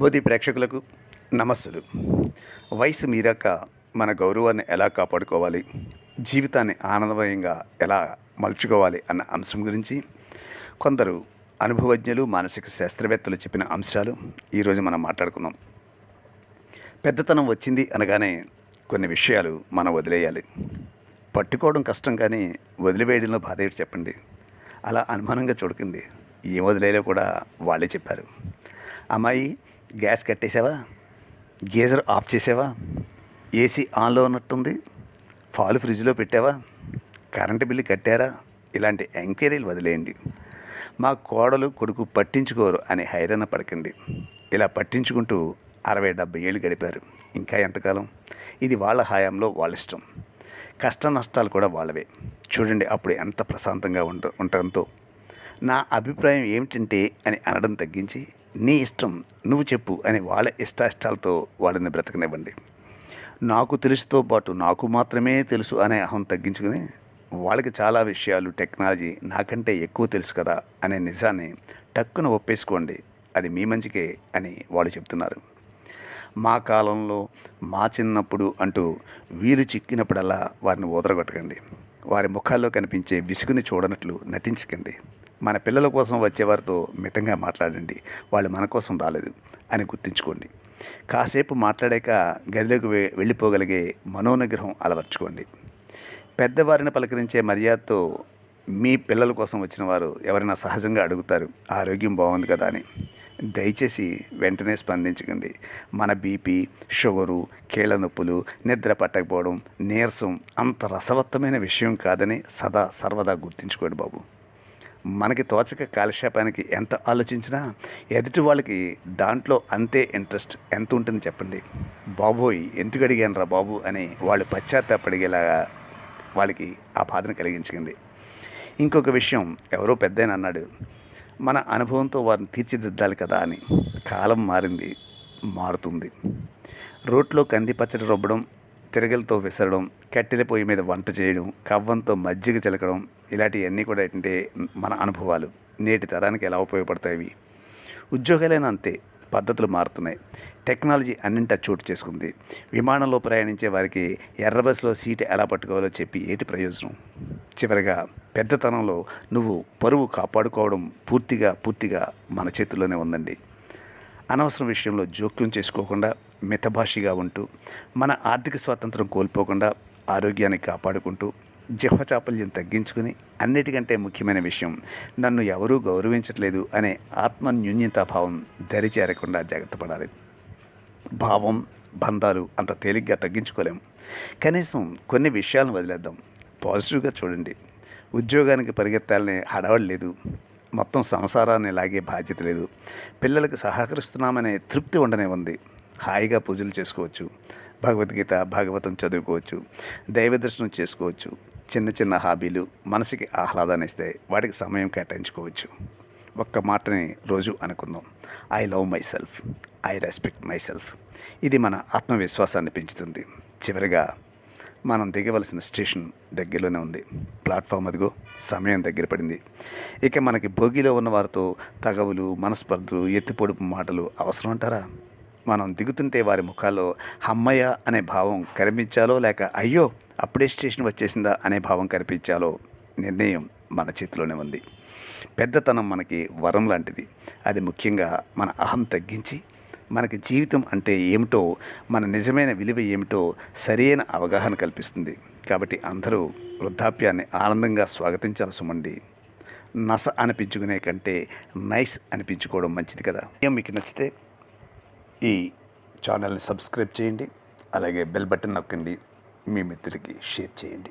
బోధి ప్రేక్షకులకు నమస్సులు. వయసు మీరాక మన గౌరవాన్ని ఎలా కాపాడుకోవాలి, జీవితాన్ని ఆనందమయంగా ఎలా మలుచుకోవాలి అన్న అంశం గురించి కొందరు అనుభవజ్ఞులు, మానసిక శాస్త్రవేత్తలు చెప్పిన అంశాలు ఈరోజు మనం మాట్లాడుకుందాం. పెద్దతనం వచ్చింది అనగానే కొన్ని విషయాలు మనం వదిలేయాలి. పట్టుకోవడం కష్టం, కానీ వదిలివేయడంలో బాధ ఏంటి చెప్పండి. అలా అనుమానంగా చూడకండి. ఏం వదిలేలో కూడా వాళ్ళే చెప్పారు. అమ్మాయి, గ్యాస్ కట్టేసావా, గీజర్ ఆఫ్ చేసావా, ఏసీ ఆన్లో ఉన్నట్టుంది, పాలు ఫ్రిడ్జ్లో పెట్టావా, కరెంటు బిల్లు కట్టారా, ఇలాంటి ఎంక్వైరీలు వదిలేయండి. మా కోడలు కొడుకు పట్టించుకోరు అని హైరాణ పడకండి. ఇలా పట్టించుకుంటూ 60-70 ఏళ్ళు గడిపారు. ఇంకా ఎంతకాలం? ఇది వాళ్ళ హయాంలో వాళ్ళ ఇష్టం. కష్ట నష్టాలు కూడా వాళ్ళవే. చూడండి అప్పుడు ఎంత ప్రశాంతంగా ఉండటంతో. నా అభిప్రాయం ఏమిటంటే అని అనడం తగ్గించి, నీ ఇష్టం, నువ్వు చెప్పు అని వాళ్ళ ఇష్టాయిష్టాలతో వాళ్ళని బ్రతకనివ్వండి. నాకు తెలుసుతో పాటు నాకు మాత్రమే తెలుసు అనే అహం తగ్గించుకుని, వాళ్ళకి చాలా విషయాలు, టెక్నాలజీ నాకంటే ఎక్కువ తెలుసు కదా అనే నిజాన్ని టక్కున ఒప్పేసుకోండి. అది మీ మంచికే అని వాళ్ళు చెప్తున్నారు. మా కాలంలో, మా చిన్నప్పుడు అంటూ వీలు చిక్కినప్పుడల్లా వారిని ఊదరగొట్టకండి. వారి ముఖాల్లో కనిపించే విసుగుని చూడనట్లు నటించకండి. మన పిల్లల కోసం వచ్చేవారితో మితంగా మాట్లాడండి. వాళ్ళు మన కోసం రాలేదు అని గుర్తుంచుకోండి. కాసేపు మాట్లాడాక గదిలోకి వెళ్ళిపోగలిగే మనోనిగ్రహం అలవర్చుకోండి. పెద్దవారిని పలకరించే మర్యాదతో మీ పిల్లల కోసం వచ్చిన వారు ఎవరైనా సహజంగా అడుగుతారు, ఆరోగ్యం బాగుంది కదా అని. దయచేసి వెంటనే స్పందించకండి. మన బీపీ, షుగరు, కీళ్ళ నొప్పులు, నిద్ర పట్టకపోవడం, నీరసం అంత రసవత్తమైన విషయం కాదని సర్వదా గుర్తుంచుకోండి బాబు. మనకి తోచక కాలక్షేపానికి ఎంత ఆలోచించినా ఎదుటి వాళ్ళకి దాంట్లో అంతే ఇంట్రెస్ట్ ఎంత ఉంటుంది చెప్పండి. బాబోయ్, ఎందుకు అడిగాను రా బాబు అని వాళ్ళు పశ్చాత్తాపడిగేలాగా వాళ్ళకి ఆ బాధను కలిగించకండి. ఇంకొక విషయం, ఎవరో పెద్దయిన అన్నాడు, మన అనుభవంతో వారిని తీర్చిదిద్దాలి కదా అని. కాలం మారింది, మారుతుంది. రోట్లో కంది పచ్చడి రుబ్బడం, తిరగలతో విసరడం, కట్టెల పొయ్యి మీద వంట చేయడం, కవ్వంతో మజ్జిగ చిలకడం, ఇలాంటివన్నీ కూడా ఏంటంటే మన అనుభవాలు. నేటి తరానికి ఎలా ఉపయోగపడతాయి? ఉద్యోగాలైనా అంతే. పద్ధతులు మారుతున్నాయి. టెక్నాలజీ అన్నింటా చోటు చేసుకుంది. విమానంలో ప్రయాణించే వారికి ఎర్ర బస్సులో సీటు ఎలా పట్టుకోవాలో చెప్పి ఏంటి ప్రయోజనం? చివరిగా పెద్దతనంలో నువ్వు పరువు కాపాడుకోవడం పూర్తిగా మన చేతుల్లోనే ఉందండి. అనవసరం విషయంలో జోక్యం చేసుకోకుండా మితభాషిగా ఉంటూ, మన ఆర్థిక స్వాతంత్రం కోల్పోకుండా ఆరోగ్యాన్ని కాపాడుకుంటూ, జిహ్వచాపల్యం తగ్గించుకుని, అన్నిటికంటే ముఖ్యమైన విషయం, నన్ను ఎవరూ గౌరవించట్లేదు అనే ఆత్మన్యూన్యతాభావం దరిచేరకుండా జాగ్రత్త పడాలి. భావం, బంధాలు అంత తేలిగ్గా తగ్గించుకోలేము. కనీసం కొన్ని విషయాలను వదిలేద్దాం. పాజిటివ్గా చూడండి. ఉద్యోగానికి పరిగెత్తాలనే హడావడి లేదు. మొత్తం సంసారాన్ని లాగే బాధ్యత లేదు. పిల్లలకు సహకరిస్తున్నామనే తృప్తి ఉండనే ఉంది. హాయిగా పూజలు చేసుకోవచ్చు, భగవద్గీత, భాగవతం చదువుకోవచ్చు, దైవ దర్శనం చేసుకోవచ్చు. చిన్న చిన్న హాబీలు మనసుకి ఆహ్లాదాన్ని ఇస్తాయి. వాటికి సమయం కేటాయించుకోవచ్చు. ఒక్క మాటని రోజు అనుకుందాం, I love my self, I respect my self. ఇది మన ఆత్మవిశ్వాసాన్ని పెంచుతుంది. చివరిగా మనం దిగవలసిన స్టేషన్ దగ్గరలోనే ఉంది. ప్లాట్ఫామ్ అదిగో, సమయం దగ్గర పడింది. ఇక మనకి భోగిలో ఉన్న వారితో తగవులు, మనస్పర్ధలు, ఎత్తిపొడుపు మాటలు అవసరం అంటారా? మనం దిగుతుంటే వారి ముఖాల్లో హమ్మయ్య అనే భావం కనిపించాలో, లేక అయ్యో అప్పుడే స్టేషన్ వచ్చేసిందా అనే భావం కనిపించాలో నిర్ణయం మన చేతిలోనే ఉంది. పెద్దతనం మనకి వరం లాంటిది. అది ముఖ్యంగా మన అహం తగ్గించి, మనకి జీవితం అంటే ఏమిటో, మన నిజమైన విలువ ఏమిటో సరైన అవగాహన కల్పిస్తుంది. కాబట్టి అందరూ వృద్ధాప్యాన్ని ఆనందంగా స్వాగతించాలి సుమండి. నస అనిపించుకునే కంటే నైస్ అనిపించుకోవడం మంచిది కదా. మీకు నచ్చితే ఈ ఛానల్ని సబ్స్క్రైబ్ చేయండి. అలాగే బెల్ బటన్ నొక్కండి. మీ మిత్రుడికి షేర్ చేయండి.